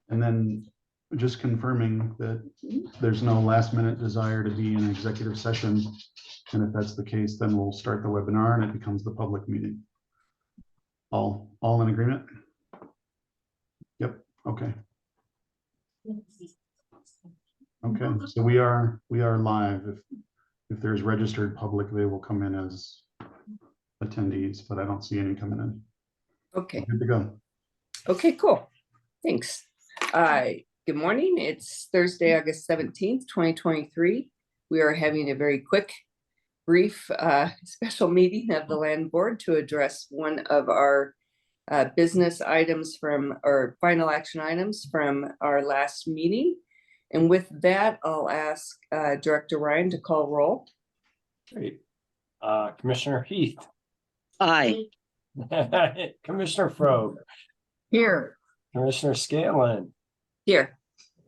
And then just confirming that there's no last minute desire to be in executive session. And if that's the case, then we'll start the webinar and it becomes the public meeting. All in agreement? Yep, okay. Okay, so we are live. If there's registered public, they will come in as attendees, but I don't see any coming in. Okay. Good to go. Okay, cool. Thanks. Good morning. It's Thursday, August 17th, 2023. We are having a very quick, brief special meeting of the Land Board to address one of our business items from, or final action items from our last meeting. And with that, I'll ask Director Ryan to call roll. Great. Commissioner Heath. Aye. Commissioner Frobe. Here. Commissioner Scanlon. Here.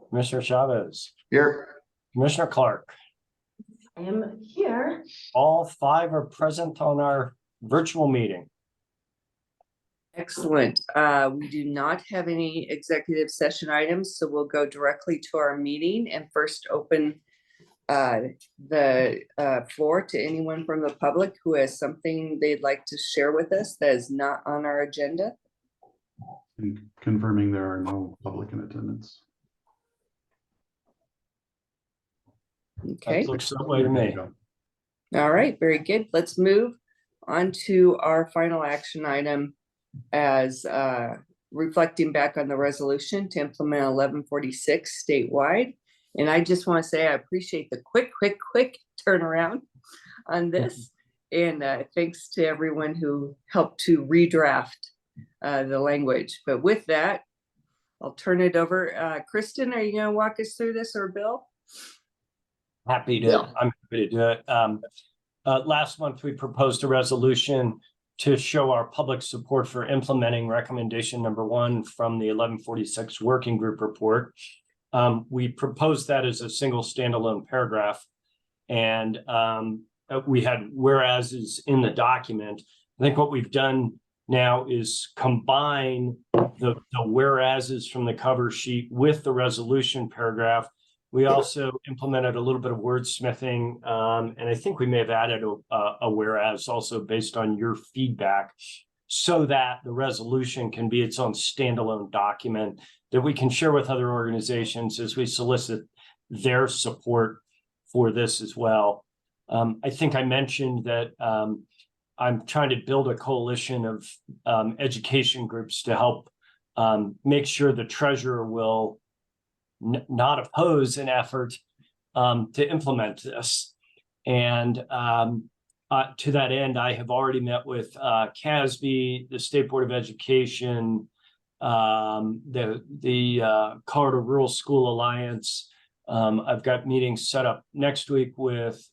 Commissioner Chavez. Here. Commissioner Clark. I am here. All five are present on our virtual meeting. Excellent. We do not have any executive session items, so we'll go directly to our meeting and first open the floor to anyone from the public who has something they'd like to share with us that is not on our agenda. And confirming there are no public in attendance. Okay. That looks that way to me. All right, very good. Let's move on to our final action item as reflecting back on the resolution to implement 1146 statewide. And I just want to say I appreciate the quick turnaround on this. And thanks to everyone who helped to redraft the language. But with that, I'll turn it over. Kristen, are you going to walk us through this, or Bill? Happy to. Yeah. I'm happy to do it. Last month, we proposed a resolution to show our public support for implementing recommendation number 1 from the 1146 working group report. We proposed that as a single standalone paragraph, and we had whereases in the document. I think what we've done now is combine the whereases from the cover sheet with the resolution paragraph. We also implemented a little bit of wordsmithing, and I think we may have added a whereas also based on your feedback, so that the resolution can be its own standalone document that we can share with other organizations as we solicit their support for this as well. I think I mentioned that I'm trying to build a coalition of education groups to help make sure the treasurer will not oppose an effort to implement this. And to that end, I have already met with CASB, the State Board of Education, the Colorado Rural School Alliance. I've got meetings set up next week with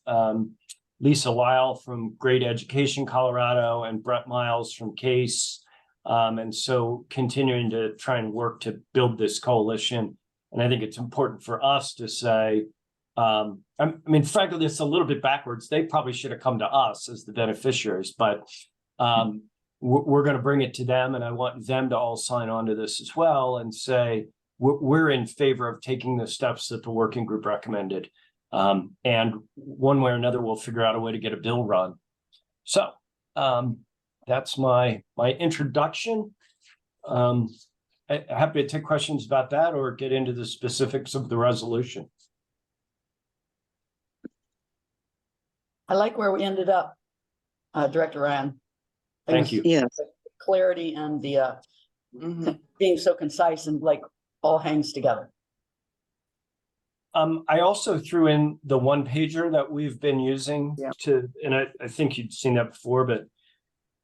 Lisa Weil from Great Education Colorado and Brett Miles from CASE. And so continuing to try and work to build this coalition. And I think it's important for us to say, I mean, frankly, it's a little bit backwards. They probably should have come to us as the beneficiaries, but we're going to bring it to them. And I want them to all sign on to this as well and say, we're in favor of taking the steps that the working group recommended. And one way or another, we'll figure out a way to get a bill run. So that's my introduction. Happy to take questions about that or get into the specifics of the resolution. I like where we ended up, Director Ryan. Thank you. Yeah. Clarity and the being so concise and like all hangs together. I also threw in the one pager that we've been using and I think you'd seen that before, but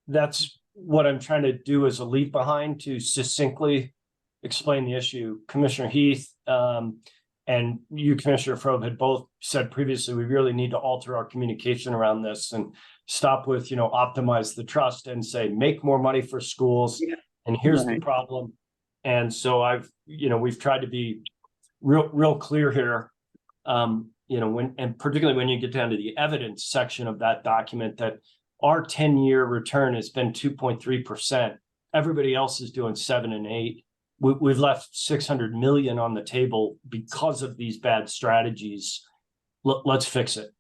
that's what I'm trying to do as a leave behind to succinctly explain the issue. Commissioner Heath and you, Commissioner Frobe, had both said previously, we really need to alter our communication around this and stop with, optimize the trust and say, make more money for schools. Yeah. And here's the problem. And so we've tried to be real clear here, and particularly when you get down to the evidence section of that document, that our 10-year return has been 2.3%. Everybody else is doing 7 and 8. we've left 600 million on the table because of these bad strategies. Let's fix it.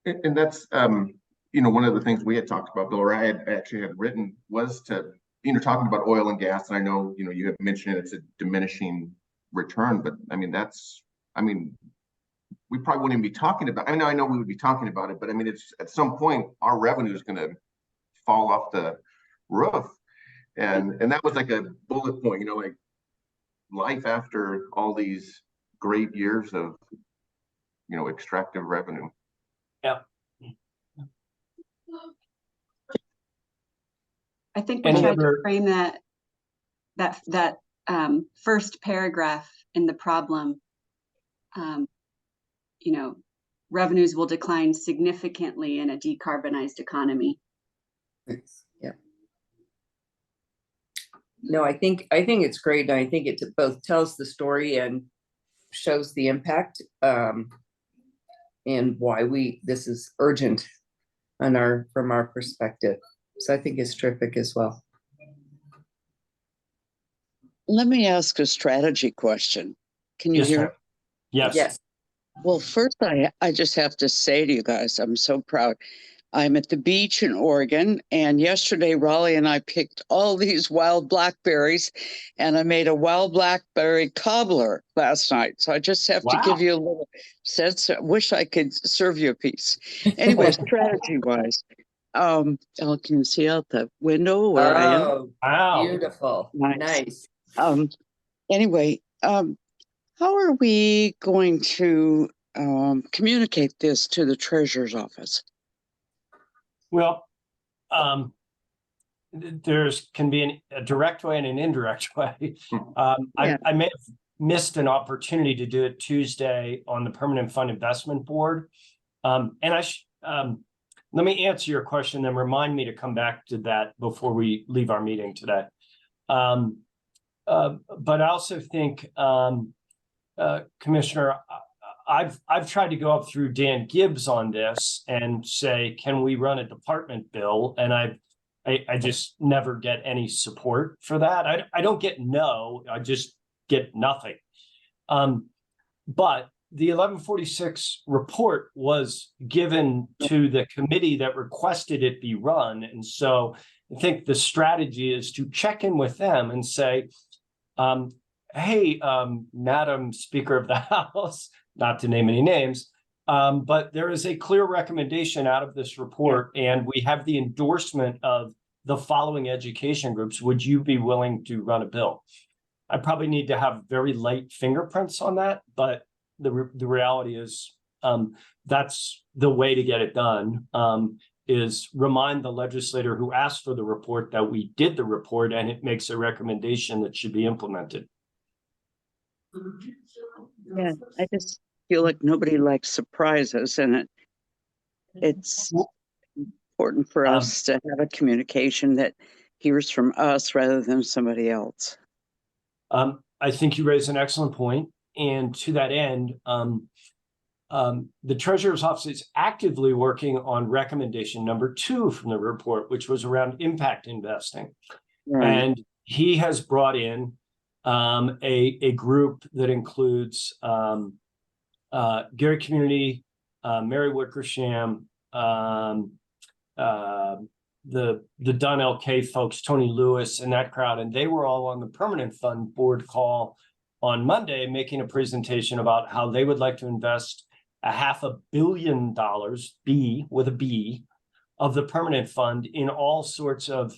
And that's, one of the things we had talked about, Bill, or I actually had written, was to, talking about oil and gas. And I know, you have mentioned it's a diminishing return, but we probably wouldn't even be talking about, I know we would be talking about it, but it's at some point our revenue is going to fall off the roof. And that was like a bullet point, like life after all these great years of, extractive revenue. Yeah. I think we Any tried to other- frame that first paragraph in the problem. Revenues will decline significantly in a decarbonized economy. Yeah. No, I think it's great. And I think it both tells the story and shows the impact, and why this is urgent from our perspective. So I think it's terrific as well. Let me ask a strategy question. Can you Yes, hear? ma'am. Yes. Yes. Well, first, I just have to say to you guys, I'm so proud. I'm at the beach in Oregon, and yesterday Raleigh and I picked all these wild blackberries, and I made a wild blackberry cobbler last night. So I just have to give you a little sense. I wish I could serve you a piece. Anyway, strategy-wise, can you see out the window where I am? Oh, Wow. beautiful. Nice. Nice. Anyway, how are we going to communicate this to the treasurer's office? Well, can be a direct way and an indirect way. I may have missed an opportunity to do it Tuesday on the Permanent Fund Investment Board. Let me answer your question, then remind me to come back to that before we leave our meeting today. But I also think, Commissioner, I've tried to go up through Dan Gibbs on this and say, can we run a department bill? And I just never get any support for that. I don't get no, I just get nothing. But the 1146 report was given to the committee that requested it be run. And so I think the strategy is to check in with them and say, hey, Madam Speaker of the House, not to name any names, but there is a clear recommendation out of this report, and we have the endorsement of the following education groups. Would you be willing to run a bill? I probably need to have very light fingerprints on that, but the reality is that's the way to get it done, is remind the legislator who asked for the report that we did the report, and it makes a recommendation that should be implemented. Yeah, I just feel like nobody likes surprises, and it's important for us to have a communication that hears from us rather than somebody else. I think you raise an excellent point. And to that end, the Treasurer's Office is actively working on recommendation number 2 from the report, which was around impact investing. Right. And he has brought in a group that includes Gary Community, Mary Wickersham, the Dunn LK folks, Tony Lewis and that crowd, and they were all on the Permanent Fund Board call on Monday, making a presentation about how they would like to invest $500 million, B with a B, of the Permanent Fund in all sorts of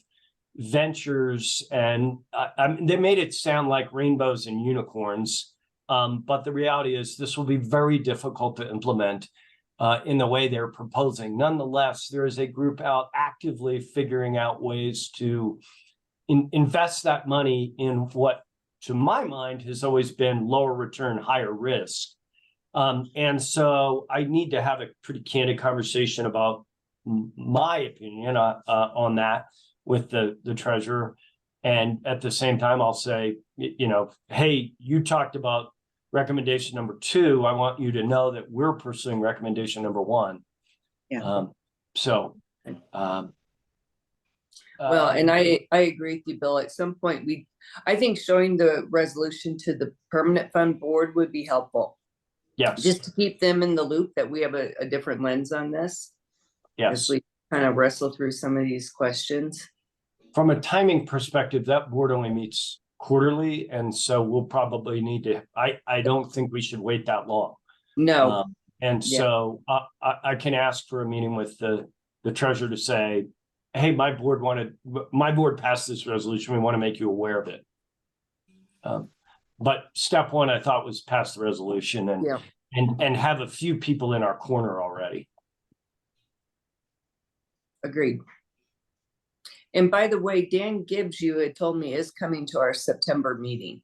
ventures, and they made it sound like rainbows and unicorns, but the reality is this will be very difficult to implement in the way they're proposing. Nonetheless, there is a group out actively figuring out ways to invest that money in what, to my mind, has always been lower return, higher risk. And so I need to have a pretty candid conversation about my opinion on that with the treasurer. And at the same time, I'll say, hey, you talked about recommendation number 2. I want you to know that we're pursuing recommendation number 1. Yeah. Well, and I agree with you, Bill. At some point, I think showing the resolution to the permanent fund board would be helpful. Yes, Just to keep them in the loop that we have a different lens on this. As yes. we kind of wrestle through some of these questions. From a timing perspective, that board only meets quarterly, and so we'll probably need to, I don't think we should wait that long. No, And Yeah. so I can ask for a meeting with the treasurer to say, hey, my board passed this resolution. We want to make you aware of it. But step one, I thought, was pass the resolution Yeah. and have a few people in our corner already. agreed. And by the way, Dan Gibbs, you had told me, is coming to our September meeting.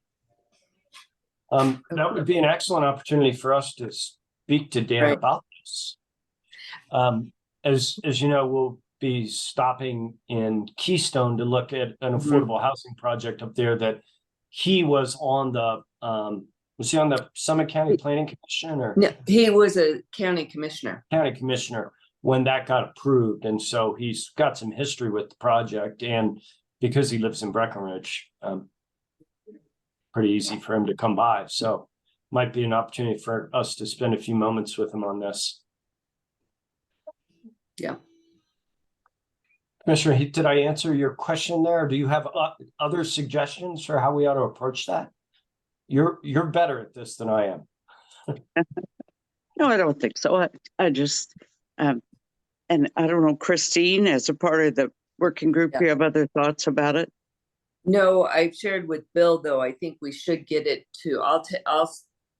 That would be an excellent opportunity for us to speak to Dan Right. about this. As you know, we'll be stopping in Keystone to look at an affordable housing project up there that he was on was he on the Summit County Planning Commission or No, he was a county commissioner. county commissioner when that got approved? And so he's got some history with the project, and because he lives in Breckenridge, pretty easy for him to come by. So might be an opportunity for us to spend a few moments with him on this. Yeah. Commissioner Heath, did I answer your question there? Do you have other suggestions for how we ought to approach that? You're better at this than I am. No, I don't think so. I just, and I don't know, Christine, as a part of the working group, Yeah. you have other thoughts about it? No, I've shared with Bill, though. I think we should get it to, I'll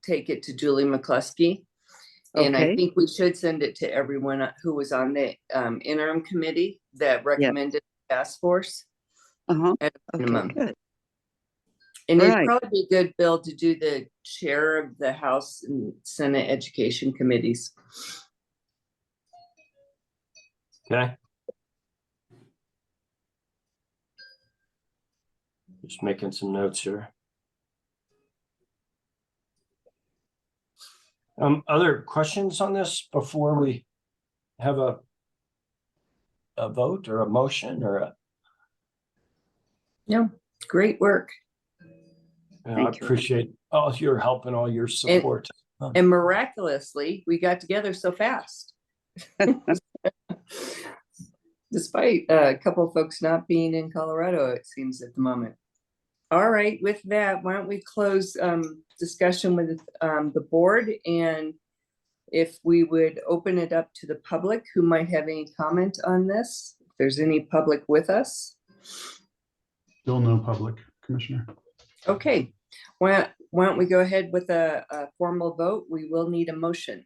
take it to Julie McCluskey. And I Okay. think we should send it to everyone who was on the interim committee that recommended task force. Uh-huh. At Okay, minimum. good. And it'd Right. probably be good, Bill, to do the chair of the House and Senate Education Committees. Okay. Just making some notes here. Other questions on this before we have a vote or a motion or a, No, great work. I Thank you. appreciate all your help and all your support. And miraculously, we got together so fast. Despite a couple of folks not being in Colorado, it seems at the moment. All right, with that, why don't we close discussion with the board, and if we would open it up to the public who might have any comment on this, if there's any public with us. Still no public, Commissioner. Okay, why don't we go ahead with a formal vote? We will need a motion.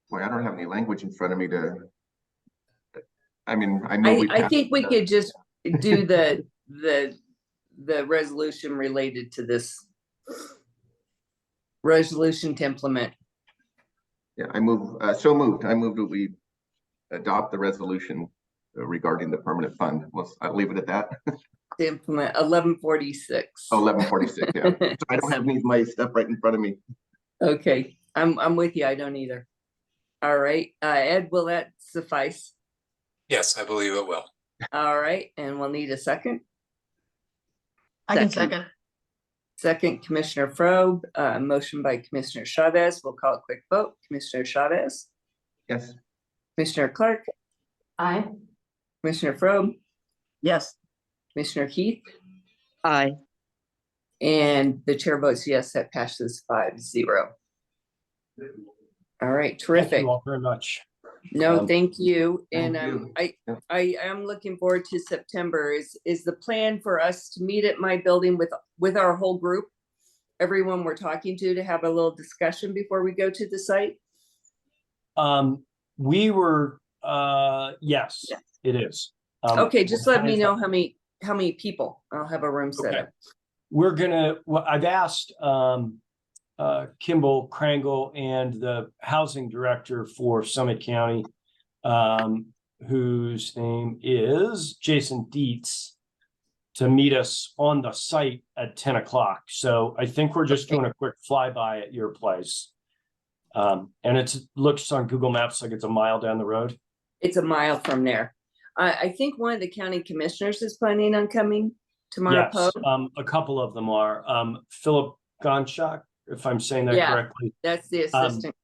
Boy, I don't have any language in front of me to, I mean, I know. I think we could just do the resolution related to this. Resolution to implement. Yeah, I move, so moved. I move that we adopt the resolution regarding the permanent fund. I'll leave it at that. To implement 1146. Oh, 1146, yeah. So I don't have any of my stuff right in front of me. Okay, I'm with you. I don't either. All right, Ed, will that suffice? Yes, I believe it will. All right, and we'll need a second. I can second. Second, Commissioner Frobe, motion by Commissioner Chavez. We'll call a quick vote. Commissioner Chavez, Yes. Commissioner Clark, Aye. Commissioner Frobe, Yes. Commissioner Heath, Aye. and the chair votes yes, that passes 5-0. All right, Thank terrific. you all very much. No, thank you. thank And you. I am looking forward to September. Is the plan for us to meet at my building with our whole group? Everyone we're talking to have a little discussion before we go to the site? We were, yes, it is. Okay, just let me know how many people. I'll have a room set Okay. up. We're well, I've asked Kimball Krangle and the housing director for Summit County, whose name is Jason Dietz, to meet us on the site at 10 o'clock. So I think we're just doing a quick flyby at your place. And looks on Google Maps like it's a mile down the road. It's a mile from there. I think one of the county commissioners is planning on coming tomorrow. Yes, Poe. a couple of them are. Philip Gonchak, if I'm saying that Yeah. correctly. That's the assistant.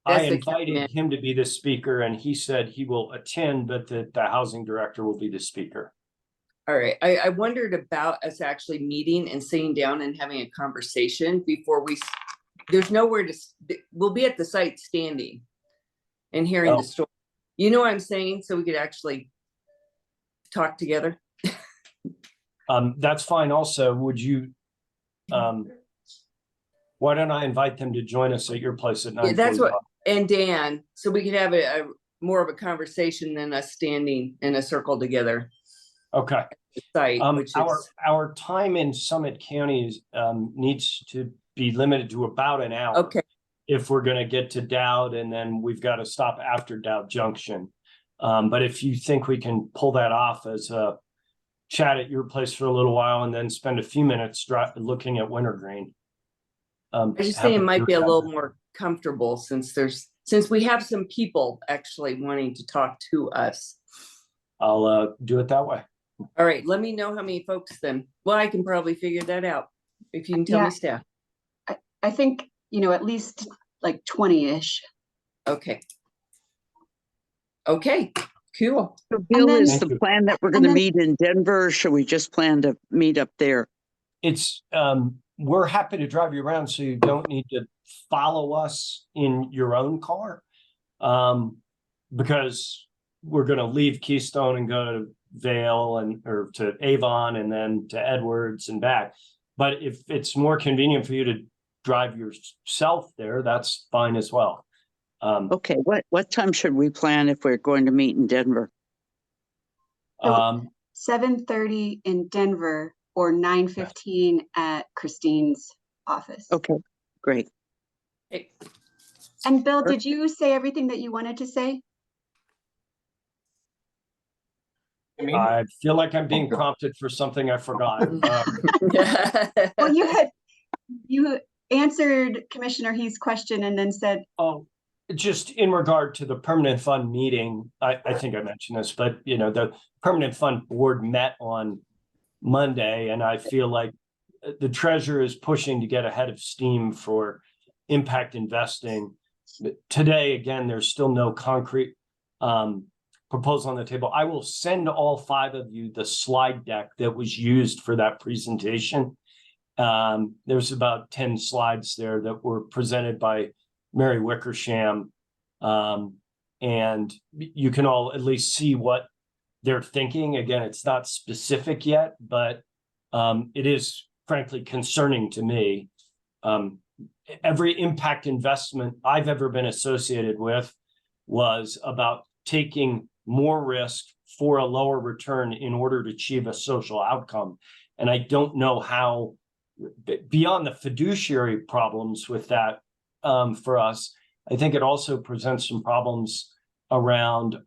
I That's the county invited him to be the speaker and he said he will attend, but that the housing director will be the speaker. All right, I wondered about us actually meeting and sitting down and having a conversation before there's nowhere we'll be at the site standing and hearing Oh. the story. You know what I'm saying? So we could actually talk together. That's fine also. Would you, why don't I invite them to join us at your place at Yeah, that's what, 9:45? and Dan, so we could have a more of a conversation than us standing in a circle together. Okay. The site, which is, Our time in Summit County is, needs to be limited to about an hour. okay, If we're gonna get to Dowd and then we've got to stop after Dowd Junction. But if you think we can pull that off as a chat at your place for a little while and then spend a few minutes looking at Wintergreen. I just think it might be a little more comfortable since we have some people actually wanting to talk to us. I'll do it that way. All right, let me know how many folks then. Well, I can probably figure that out. If you can tell Yeah. me staff. I think, at least like 20-ish. Okay. Okay, cool. So Bill, then- is Thank the you. plan that we're And gonna then- meet in Denver, or should we just plan to meet up there? It's, we're happy to drive you around so you don't need to follow us in your own car. Because we're gonna leave Keystone and go to Vale or to Avon and then to Edwards and back. But if it's more convenient for you to drive yourself there, that's fine as well. Okay, what time should we plan if we're going to meet in Denver? Um, 7:30 in Denver or 9:15 at Christine's office. Okay, great. Okay. And Bill, did you say everything that you wanted to say? I feel like I'm being prompted for something I forgot. Well, you answered Commissioner Heath's question and then said, Oh, just in regard to the permanent fund meeting, I think I mentioned this, but the permanent fund board met on Monday, and I feel like the treasurer is pushing to get ahead of steam for impact investing. Today, again, there's still no concrete proposal on the table. I will send all 5 of you the slide deck that was used for that presentation. There's about 10 slides there that were presented by Mary Wickersham. And you can all at least see what they're thinking. Again, it's not specific yet, but it is frankly concerning to me. Every impact investment I've ever been associated with was about taking more risk for a lower return in order to achieve a social outcome. And I don't know how, beyond the fiduciary problems with that for us, I think it also presents some problems around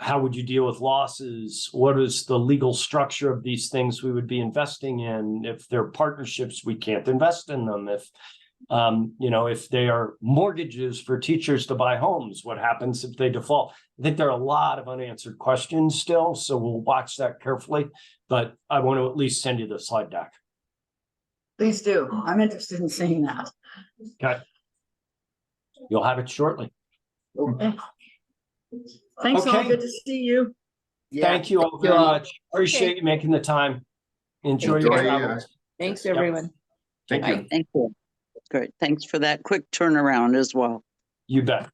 how would you deal with losses? What is the legal structure of these things we would be investing in? If they're partnerships, we can't invest in them. If they are mortgages for teachers to buy homes, what happens if they default? I think there are a lot of unanswered questions still, so we'll watch that carefully, but I want to at least send you the slide deck. Please do. I'm interested in seeing that. Okay. You'll have it shortly. Okay. Thanks all. Okay. Good to see you. Thank you all Thank you very all. much. Appreciate you making the time. Enjoy Thank your you. travels. Thanks, Yep. everyone. Thank you. Bye. Thank you. Great. Thanks for that quick turnaround as well. You bet.